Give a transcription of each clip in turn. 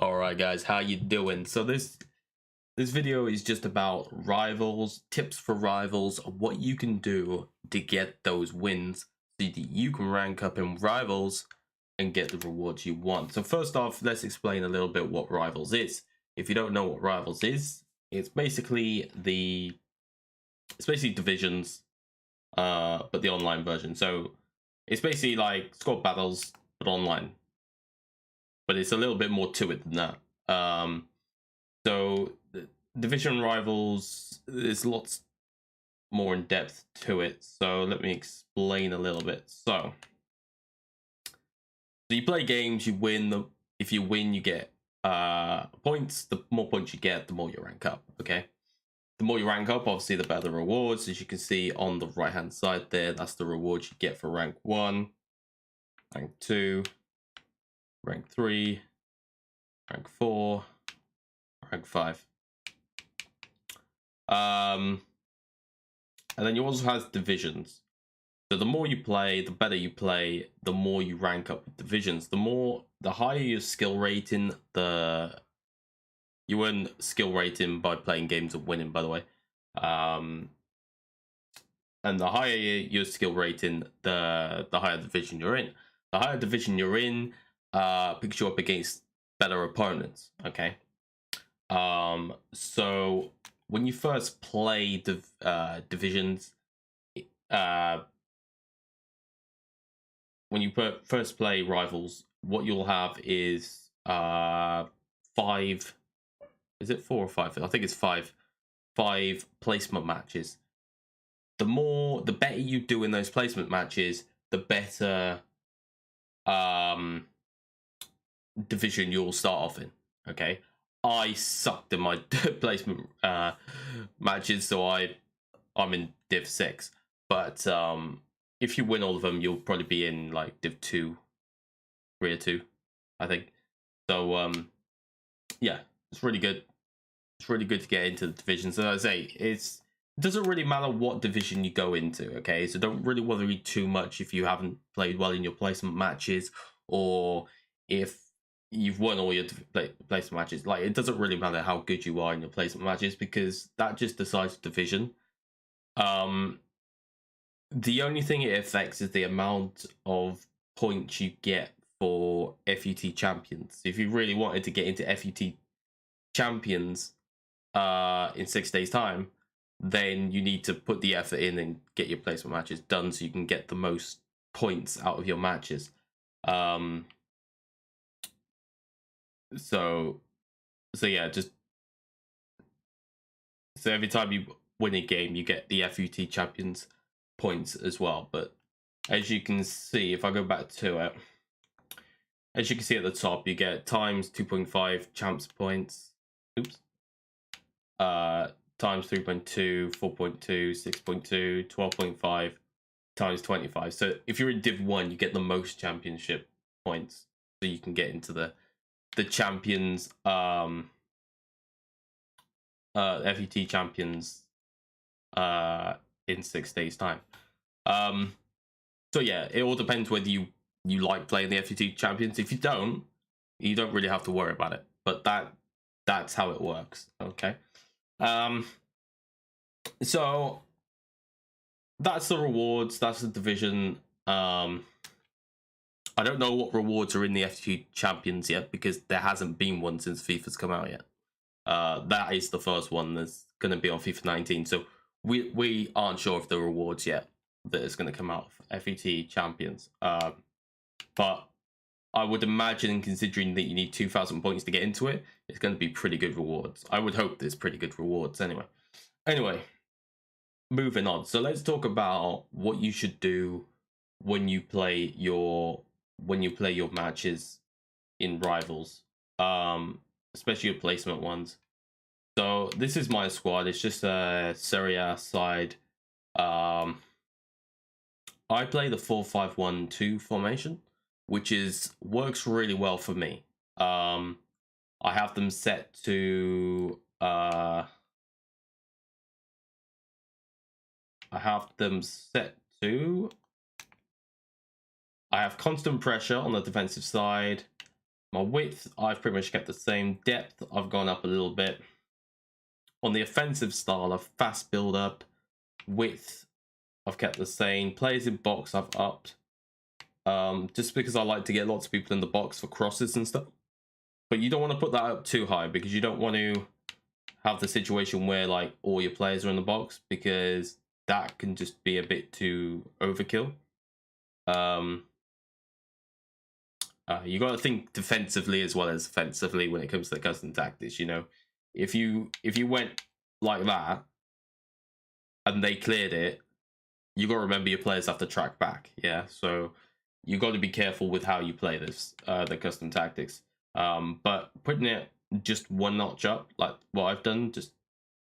All right, guys, how you doing? So this video is just about rivals, tips for rivals, what you can do to get those wins so that you can rank up in rivals and get the rewards you want. So first off, let's explain a little bit what rivals is. If you don't know what rivals is, it's basically divisions, but the online version. So it's basically like squad battles but online, but it's a little bit more to it than that. So division rivals, there's lots more in depth to it. So let me explain a little bit. So you play games, you win them. If you win, you get points. The more points you get, the more you rank up. Okay. The more you rank up, obviously, the better the rewards. As you can see on the right hand side there, that's the rewards you get for rank 1, rank 2, rank 3, rank 4, rank 5. And then you also have divisions. So the more you play, the better you play, the more you rank up with divisions. The higher your skill rating, you earn skill rating by playing games and winning, by the way. And the higher your skill rating, the higher division you're in. The higher division you're in picks you up against better opponents. Okay. So when you first play divisions, when you first play rivals, what you'll have is 5. Is it 4 or 5? I think it's 5 placement matches. The better you do in those placement matches, the better division you'll start off in. Okay, I sucked in my placement matches, so I'm in Div 6. But if you win all of them, you'll probably be in like Div 2, 3 or 2, I think. So yeah, it's really good. It's really good to get into the divisions. And as I say, it doesn't really matter what division you go into, okay? So don't really worry too much if you haven't played well in your placement matches, or if you've won all your placement matches. Like, it doesn't really matter how good you are in your placement matches, because that just decides division. The only thing it affects is the amount of points you get for FUT champions. If you really wanted to get into FUT champions in 6 days time, then you need to put the effort in and get your placement matches done so you can get the most points out of your matches. So yeah, so every time you win a game, you get the FUT champions points as well. But as you can see, if I go back to it, as you can see at the top, you get times 2.5 champs points. Oops. Times 3.2, 4.2, 6.2, 12.5, times 25. So if you're in Div 1, you get the most championship points, so you can get into the champions, FUT champions in 6 days time. So yeah, it all depends whether you like playing the FUT champions. If you don't really have to worry about it. But that's how it works. Okay. So that's the rewards, that's the division. I don't know what rewards are in the FUT champions yet, because there hasn't been one since FIFA's come out yet. That is the first one that's going to be on FIFA 19. So we aren't sure of the rewards yet that is going to come out for FUT champions. But I would imagine, considering that you need 2,000 points to get into it, it's going to be pretty good rewards. I would hope there's pretty good rewards anyway. Anyway, moving on. So let's talk about what you should do when you play your matches in rivals, especially your placement ones. So this is my squad. It's just a Serie A side. I play the 4-5-1-2 formation, which works really well for me. I have them set to I have constant pressure on the defensive side. My width, I've pretty much kept the same. Depth, I've gone up a little bit. On the offensive style, I've fast build up. Width, I've kept the same. Players in box, I've upped. Just because I like to get lots of people in the box for crosses and stuff. But you don't want to put that up too high, because you don't want to have the situation where like all your players are in the box, because that can just be a bit too overkill. You got to think defensively as well as offensively when it comes to the custom tactics. You know, if you went like that and they cleared it, you got to remember your players have to track back. Yeah, so you got to be careful with how you play this, the custom tactics. But putting it just one notch up, like what I've done, just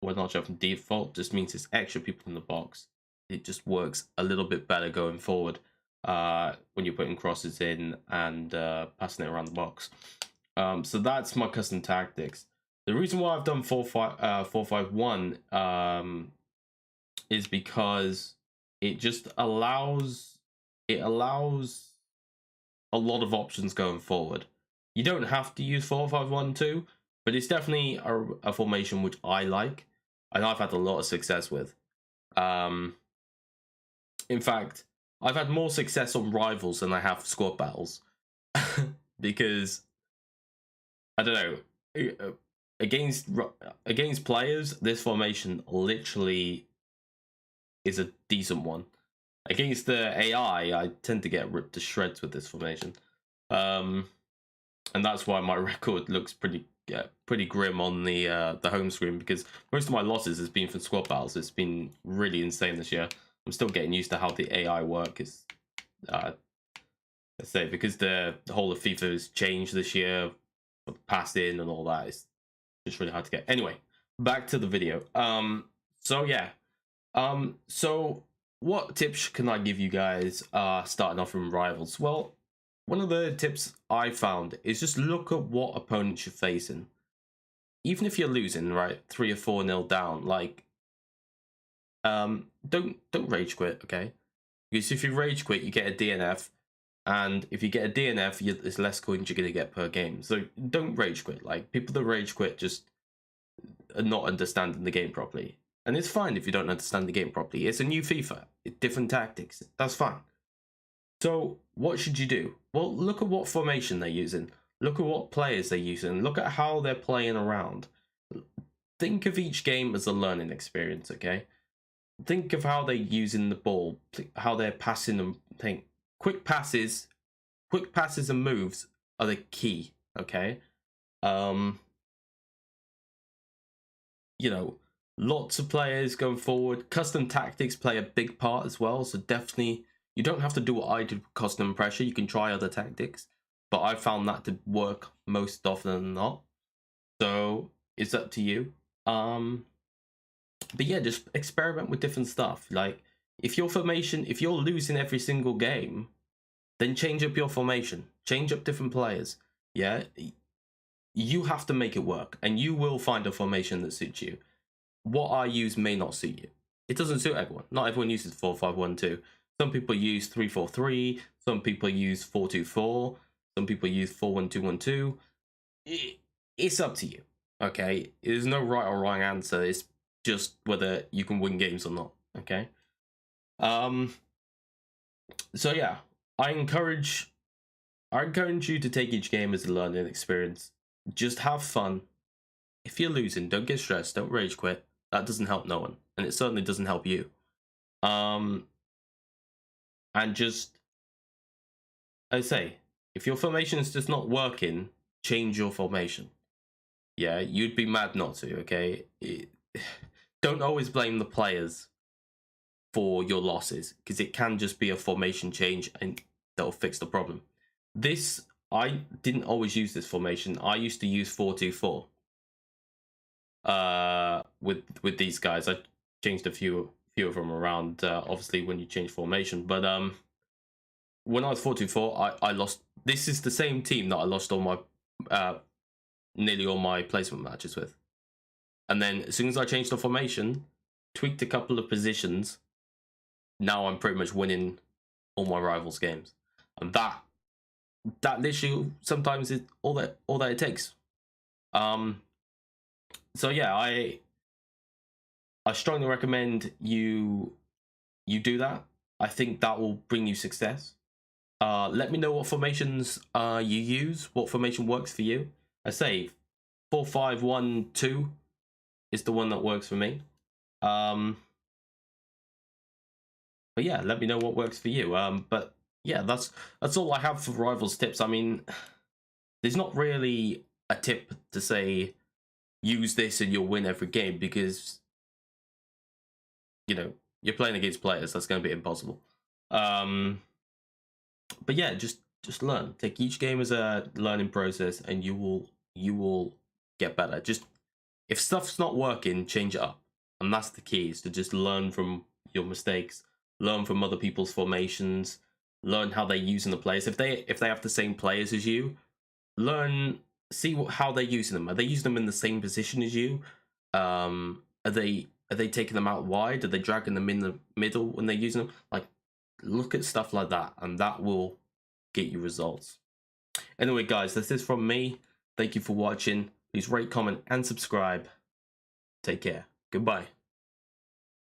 one notch up from default, just means there's extra people in the box. It just works a little bit better going forward when you're putting crosses in and passing it around the box. So that's my custom tactics. The reason why I've done 4-5-1 is because it just allows a lot of options going forward. You don't have to use 4-5-1-2, but it's definitely a formation which I like, and I've had a lot of success with. In fact, I've had more success on rivals than I have squad battles. Because, I don't know, against players, this formation literally is a decent one. Against the AI, I tend to get ripped to shreds with this formation. And that's why my record looks pretty grim on the home screen, because most of my losses has been from squad battles. It's been really insane this year. I'm still getting used to how the AI work is. Let's say, because the whole of FIFA has changed this year, passing and all that. It's just really hard to get. Anyway, back to the video. So yeah. So what tips can I give you guys starting off from rivals? Well, one of the tips I found is just look at what opponents you're facing. Even if you're losing, right, 3 or 4-0 down, like, don't rage quit, okay? Because if you rage quit, you get a DNF, and if you get a DNF, there's less coins you're gonna get per game. So don't rage quit. Like, people that rage quit just are not understanding the game properly, and it's fine if you don't understand the game properly. It's a new FIFA, it's different tactics. That's fine. So what should you do? Well, look at what formation they're using. Look at what players they're using. Look at how they're playing around. Think of each game as a learning experience, okay? Think of how they're using the ball, how they're passing them. Think quick passes and moves are the key, okay? You know, lots of players going forward. Custom tactics play a big part as well, so definitely you don't have to do what I did with custom pressure. You can try other tactics, but I found that to work most often than not. So it's up to you. But yeah, just experiment with different stuff. Like, if you're losing every single game, then change up your formation. Change up different players. Yeah, you have to make it work, and you will find a formation that suits you. What I use may not suit you. It doesn't suit everyone. Not everyone uses 4-5-1-2. Some people use 3-4-3. Some people use 4-2-4. Some people use 4-1-2-1-2. It's up to you. Okay, there's no right or wrong answer. It's just whether you can win games or not. Okay. So yeah, I encourage you to take each game as a learning experience. Just have fun. If you're losing, don't get stressed. Don't rage quit. That doesn't help no one, and it certainly doesn't help you. And just, I say, if your formation is just not working, change your formation. Yeah, you'd be mad not to. Okay, don't always blame the players for your losses, because it can just be a formation change and that'll fix the problem. I didn't always use this formation. I used to use 4-2-4 with these guys. I changed a few of them around, obviously, when you change formation. But when I was 4-2-4, I lost. This is the same team that I lost all my nearly all my placement matches with. And then as soon as I changed the formation, tweaked a couple of positions, now I'm pretty much winning all my rivals' games. And that that literally sometimes is all that it takes. So yeah, I strongly recommend you do that. I think that will bring you success. Let me know what formations you use, what formation works for you. I say 4-5-1-2 is the one that works for me. But yeah, let me know what works for you. But yeah, that's all I have for Rivals tips. I mean, there's not really a tip to say use this and you'll win every game, because you know you're playing against players. That's going to be impossible. But yeah, just learn. Take each game as a learning process, and you will get better. Just if stuff's not working, change it up, and that's the key. Is to just learn from your mistakes, learn from other people's formations, learn how they're using the players. If they have the same players as you, learn, see how they're using them. Are they using them in the same position as you? Are they taking them out wide? Are they dragging them in the middle when they're using them? Like, look at stuff like that, and that will get you results. Anyway, guys, this is from me. Thank you for watching. Please rate, comment, and subscribe. Take care. Goodbye.